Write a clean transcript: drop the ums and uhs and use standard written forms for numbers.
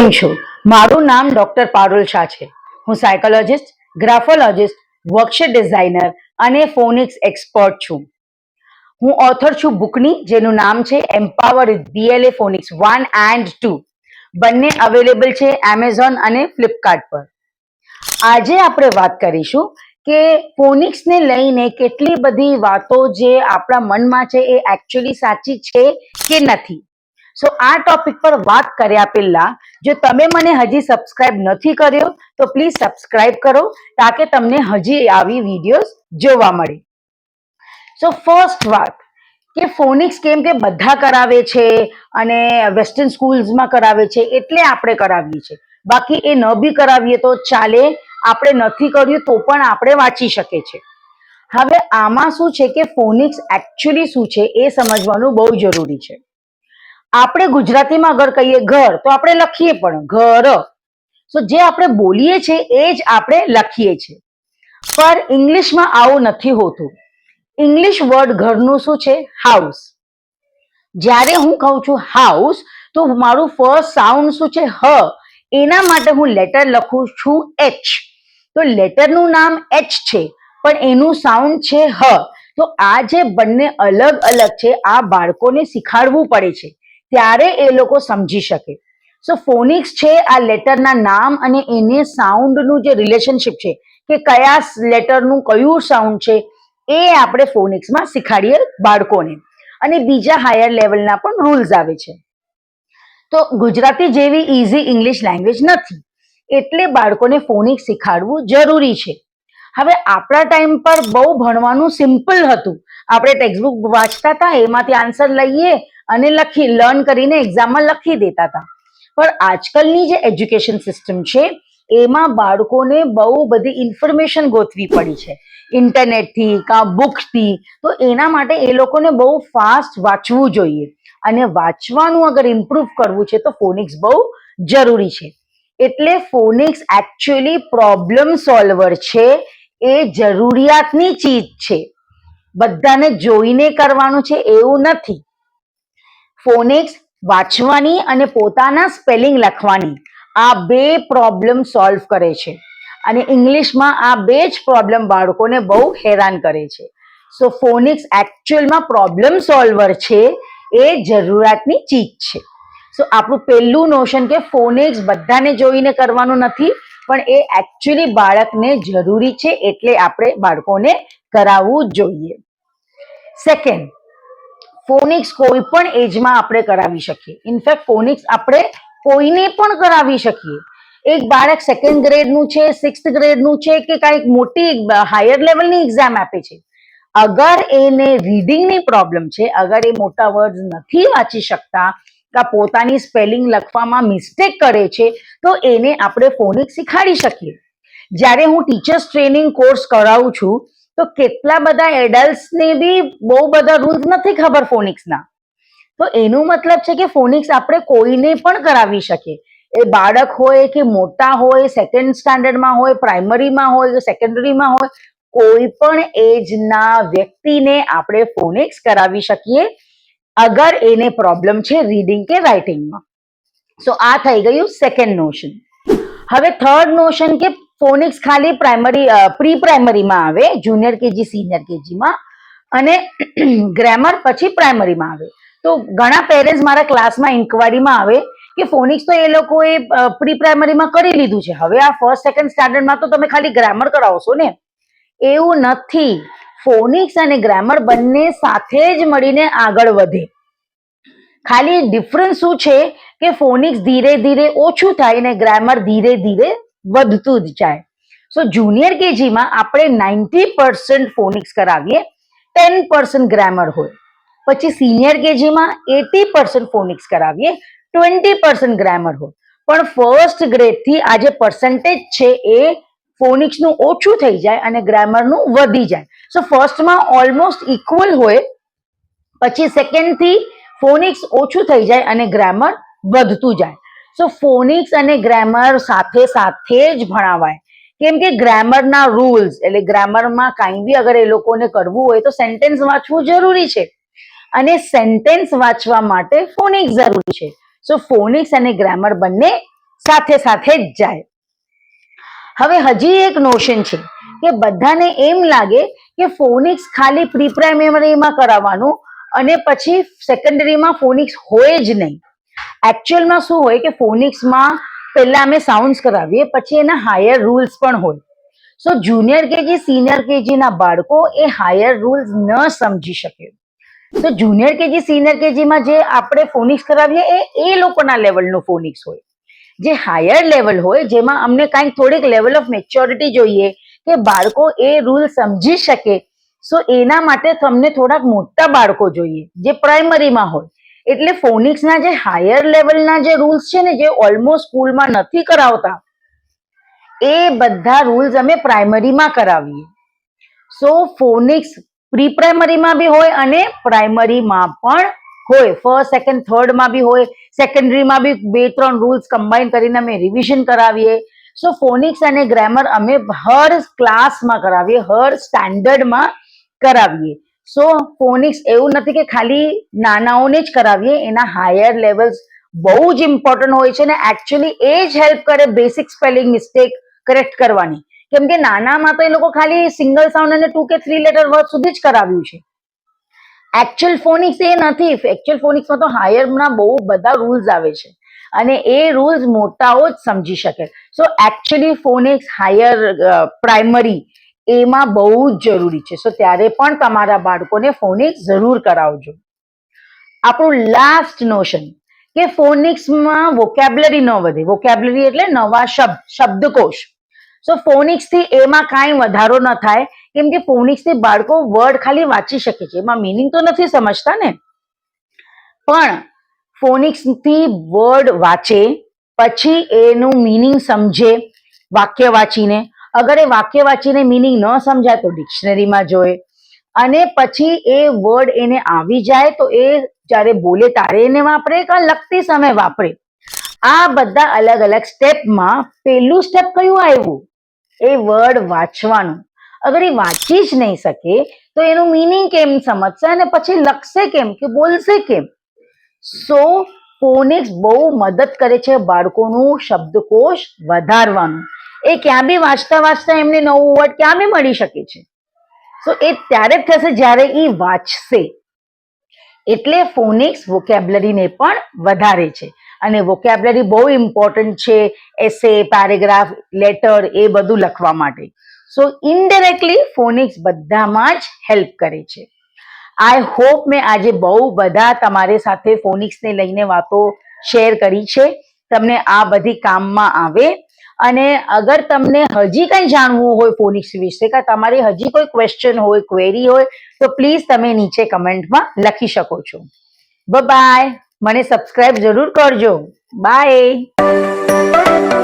કેમ છો? મારું નામ ડોક્ટર પારુલ શાહ છે. હું સાયકોલોજિસ્ટ, ગ્રાફોલોજિસ્ટ, વર્કશીટ ડિઝાઇનર અને ફોનિક્સ એક્સપર્ટ છું. હું ઓથર છું બુકની, જેનું નામ છે empower with BLA phonics 1 and 2. બંને અવેલેબલ છે એમેઝોન અને ફ્લિપકાર્ટ પર. આજે આપણે વાત કરીશું કે ફોનિક્સને લઈને કેટલી બધી વાતો જે આપણા મનમાં છે એ એકચ્યુઅલી સાચી છે કે નથી. સો આ ટોપિક પર વાત કર્યા પહેલા જો તમે મને હજી સબસ્ક્રાઇબ નથી કર્યો તો પ્લીઝ સબસ્ક્રાઇબ કરો તાકે તમને હજી આવી વિડીયોઝ જોવા મળે. સો ફર્સ્ટ વાત કે ફોનિક્સ કેમ કે બધા કરાવે છે અને વેસ્ટર્ન સ્કૂલ્સમાં કરાવે છે એટલે આપણે કરાવીએ છીએ. બાકી એ ન બી કરાવીએ તો ચાલે, આપણે નથી કર્યું તો પણ આપણે વાંચી શકીએ છીએ. હવે આમાં શું છે કે ફોનિક્સ એકચ્યુઅલી શું છે એ સમજવાનું બહુ જરૂરી છે. આપણે ગુજરાતીમાં અગર કહીએ ઘર તો આપણે લખીએ પણ ઘર. સો જે આપણે બોલીએ છીએ એ જ આપણે લખીએ છીએ. પર ઇંગ્લિશમાં આવું નથી હોતું. ઇંગ્લિશ વર્ડ ઘરનું શું છે? હાઉસ. જ્યારે હું કહું છું હાઉસ તો મારું ફર્સ્ટ સાઉન્ડ શું છે? હ. એના માટે હું લેટર લખું છું એચ. તો લેટરનું નામ એચ છે પણ એનું સાઉન્ડ છે હ. તો આ જે બંને અલગ અલગ છે આ બાળકોને શીખાડવું પડે છે ત્યારે એ લોકો સમજી શકે. સો ફોનિક્સ છે આ લેટરના નામ અને એને સાઉન્ડનું જે રિલેશનશિપ છે કે કયા લેટરનું કયું સાઉન્ડ છે એ આપણે ફોનિક્સમાં શીખાડીએ બાળકોને. અને બીજા હાયર લેવલના પણ રૂલ્સ આવે છે. તો ગુજરાતી જેવી ઇઝી ઇંગ્લિશ લેંગ્વેજ નથી એટલે બાળકોને ફોનિક્સ શીખાડવું જરૂરી છે. હવે આપણા ટાઈમ પર બહુ ભણવાનું સિમ્પલ હતું. આપણે ટેક્સ્ટબુક વાંચતા હતા, એમાંથી આન્સર લઈએ અને લર્ન કરીને એક્ઝામમાં લખી દેતા હતા. પણ આજકાલની જે એજ્યુકેશન સિસ્ટમ છે એમાં બાળકોને બહુ બધી ઇન્ફોર્મેશન ગોતવી પડી છે ઇન્ટરનેટથી કા બુક્સથી. તો એના માટે એ લોકોને બહુ ફાસ્ટ વાંચવું જોઈએ અને વાંચવાનું અગર ઇમ્પ્રૂવ કરવું છે તો ફોનિક્સ બહુ જરૂરી છે. એટલે ફોનિક્સ એકચ્યુઅલી પ્રોબ્લેમ સોલ્વર છે, એ જરૂરિયાતની ચીજ છે. બધાને જોઈને કરવાનું છે એવું નથી. ફોનિક્સ વાંચવાની અને પોતાના સ્પેલિંગ લખવાની આ બે પ્રોબ્લેમ સોલ્વ કરે છે અને ઇંગ્લિશમાં આ બે જ પ્રોબ્લેમ બાળકોને બહુ હેરાન કરે છે. સો ફોનિક્સ એકચ્યુઅલમાં પ્રોબ્લેમ સોલ્વર છે, એ જરૂરિયાતની ચીજ છે. સો આપણું પહેલું નોશન કે ફોનિક્સ બધાને જોઈને કરવાનું નથી પણ એ એકચ્યુઅલી બાળકને જરૂરી છે એટલે આપણે બાળકોને કરાવવું જોઈએ. સેકન્ડ, ફોનિક્સ કોઈ પણ એજમાં આપણે કરાવી શકીએ. ઇનફેક્ટ ફોનિક્સ આપણે કોઈને પણ કરાવી શકીએ. એક બાળક સેકન્ડ ગ્રેડનું છે, 6th ગ્રેડનું છે કે કાંઈક મોટી હાયર લેવલની એક્ઝામ આપે છે, અગર એને રીડિંગની પ્રોબ્લેમ છે, અગર એ મોટા વર્ડ નથી વાંચી શકતા કે પોતાની સ્પેલિંગ લખવામાં મિસ્ટેક કરે છે તો એને આપણે ફોનિક્સ શીખાડી શકીએ. જ્યારે હું ટીચર્સ ટ્રેનિંગ કોર્સ કરાવું છું તો કેટલા બધા એડલ્ટ્સને બી બહુ બધા રૂલ્સ નથી ખબર ફોનિક્સના. તો એનું મતલબ છે કે ફોનિક્સ આપણે કોઈને પણ કરાવી શકીએ. એ બાળક હોય કે મોટા હોય, સેકન્ડ સ્ટાન્ડર્ડમાં હોય, પ્રાઇમરીમાં હોય કે સેકન્ડરીમાં હોય, કોઈ પણ એજના વ્યક્તિને આપણે ફોનિક્સ કરાવી શકીએ અગર એને પ્રોબ્લેમ છે રીડિંગ કે રાઇટિંગમાં. સો આ થઈ ગયું સેકન્ડ નોશન. હવે થર્ડ નોશન કે ફોનિક્સ ખાલી પ્રી પ્રાઇમરીમાં આવે, જુનિયર કેજી સિનિયર કેજીમાં, અને ગ્રામર પછી પ્રાઇમરીમાં આવે. તો ઘણા પેરેન્ટ્સ મારા ક્લાસમાં ઇન્ક્વાયરીમાં આવે કે ફોનિક્સ તો એ લોકોએ પ્રી પ્રાઇમરીમાં કરી લીધું છે, હવે આ ફર્સ્ટ સેકન્ડ સ્ટાન્ડર્ડમાં તો તમે ખાલી ગ્રામર કરાવશો ને. એવું નથી. ફોનિક્સ અને ગ્રામર બંને સાથે જ મળીને આગળ વધે. ખાલી ડિફરન્સ શું છે કે ફોનિક્સ ધીરે ધીરે ઓછું થાય અને ગ્રામર ધીરે ધીરે વધતું જ જાય. સો જુનિયર કેજીમાં આપણે 90% ફોનિક્સ કરાવીએ, 10% ગ્રામર હોય. પછી સિનિયર કેજીમાં 80% ફોનિક્સ કરાવીએ, 20% ગ્રામર હોય. પણ ફર્સ્ટ ગ્રેડથી આ જે પર્સન્ટેજ છે એ ફોનિક્સનું ઓછું થઈ જાય અને ગ્રામરનું વધી જાય. સો ફર્સ્ટમાં ઓલમોસ્ટ ઇક્વલ હોય, પછી સેકન્ડથી ફોનિક્સ ઓછું થઈ જાય અને ગ્રામર વધતું જાય. સો ફોનિક્સ અને ગ્રામર સાથે સાથે જ ભણાવાય. કેમ કે ગ્રામરના રૂલ્સ એટલે ગ્રામરમાં કાંઈ બી અગર એ લોકોને કરવું હોય તો સેન્ટેન્સ વાંચવું જરૂરી છે અને સેન્ટેન્સ વાંચવા માટે ફોનિક્સ જરૂરી છે. સો ફોનિક્સ અને ગ્રામર બંને સાથે સાથે જ જાય. હવે હજી એક નોશન છે કે બધાને એમ લાગે કે ફોનિક્સ ખાલી પ્રી પ્રાઇમરીમાં કરાવવાનું અને પછી સેકન્ડરીમાં ફોનિક્સ હોય જ નહીં. એકચ્યુઅલમાં શું હોય કે ફોનિક્સમાં પહેલા અમે સાઉન્ડ્સ કરાવીએ, પછી એના હાયર રૂલ્સ પણ હોય. સો જુનિયર કેજી સિનિયર કેજીના બાળકો એ હાયર રૂલ્સ ન સમજી શકે. તો જુનિયર કેજી સિનિયર કેજીમાં જે આપણે ફોનિક્સ કરાવીએ એ લોકોના લેવલનું ફોનિક્સ હોય. જે હાયર લેવલ હોય, જેમાં અમને કાંઈક થોડીક લેવલ ઓફ મેચ્યોરિટી જોઈએ કે બાળકો એ રૂલ સમજી શકે, સો એના માટે તમને થોડાક મોટા બાળકો જોઈએ જે પ્રાઇમરીમાં હોય. એટલે ફોનિક્સના જે હાયર લેવલના જે રૂલ્સ છે ને, જે ઓલમોસ્ટ સ્કૂલમાં નથી કરાવતા, એ બધા રૂલ્સ અમે પ્રાઇમરીમાં કરાવીએ. સો ફોનિક્સ પ્રી પ્રાઇમરીમાં બી હોય અને પ્રાઇમરીમાં પણ હોય. ફર્સ્ટ સેકન્ડ થર્ડમાં બી હોય, સેકન્ડરીમાં બી 2-3 રૂલ્સ કમ્બાઈન કરીને અમે રિવિઝન કરાવીએ. સો ફોનિક્સ અને ગ્રામર અમે હર ક્લાસમાં કરાવીએ, હર સ્ટાન્ડર્ડમાં કરાવીએ. સો ફોનિક્સ એવું નથી કે ખાલી નાનાઓને જ કરાવીએ, એના હાયર લેવલ્સ બહુ જ ઇમ્પોર્ટન્ટ હોય છે ને એકચ્યુઅલી એ જ હેલ્પ કરે બેસિક સ્પેલિંગ મિસ્ટેક કરેક્ટ કરવાની. કેમ કે નાનામાં તો એ લોકો ખાલી સિંગલ સાઉન્ડ અને 2 કે 3 લેટર વર્ડ સુધી જ કરાવ્યું છે. એકચ્યુઅલ ફોનિક્સ એ નથી. એકચ્યુઅલ ફોનિક્સમાં તો હાયરના બહુ બધા રૂલ્સ આવે છે અને એ રૂલ્સ મોટાઓ જ સમજી શકે. સો એકચ્યુઅલી ફોનિક્સ હાયર પ્રાઇમરી એમાં બહુ જ જરૂરી છે. સો ત્યારે પણ તમારા બાળકોને ફોનિક્સ જરૂર કરાવજો. આપણું લાસ્ટ નોશન કે ફોનિક્સમાં વોકેબ્લરી ન વધે. વોકેબ્લરી એટલે નવા શબ્દ, શબ્દકોશ. સો ફોનિક્સ થી એમાં કાંઈ વધારો ન થાય, કેમ કે ફોનિક્સ થી બાળકો વર્ડ ખાલી વાંચી શકે છે, એમાં મિનિંગ તો નથી સમજતા ને. પણ ફોનિક્સ થી વર્ડ વાંચે, પછી એનું મિનિંગ સમજે વાક્ય વાંચીને. અગર એ વાક્ય વાંચીને મિનિંગ ન સમજાય તો ડિક્શનરીમાં જોએ, અને પછી એ વર્ડ એને આવી જાય તો એ જ્યારે બોલે ત્યારે એને વાપરે કે લખતી સમય વાપરે. આ બધા અલગ અલગ સ્ટેપમાં પહેલું સ્ટેપ કયું આવ્યું? એ વર્ડ વાંચવાનું. અગર એ વાંચી જ નહીં શકે તો એનું મિનિંગ કેમ સમજશે અને પછી લખશે કેમ કે બોલશે કેમ? સો ફોનિક્સ બહુ મદદ કરે છે બાળકોનું શબ્દકોશ વધારવાનું. એ ક્યાં બી વાંચતા વાંચતા એમને નવું વર્ડ ક્યાં બી મળી શકે છે. સો એ ત્યારે જ થશે જ્યારે એ વાંચશે. એટલે ફોનિક્સ વોકેબ્લરીને પણ વધારે છે અને વોકેબ્લરી બહુ ઇમ્પોર્ટન્ટ છે એસે, પેરેગ્રાફ, લેટર એ બધું લખવા માટે. સો ઇનડાયરેક્ટલી ફોનિક્સ બધામાં જ હેલ્પ કરે છે. આઈ હોપ મેં આજે બહુ બધા તમારી સાથે ફોનિક્સને લઈને વાતો શેર કરી છે, તમને આ બધી કામમાં આવે. અને અગર તમને હજી કંઈ જાણવું હોય ફોનિક્સ વિશે, કે તમારી હજી કોઈ ક્વેશ્ચન હોય, ક્વેરી હોય, તો પ્લીઝ તમે નીચે કમેન્ટમાં લખી શકો છો. બાય. મને સબસ્ક્રાઇબ જરૂર કરજો. બાય.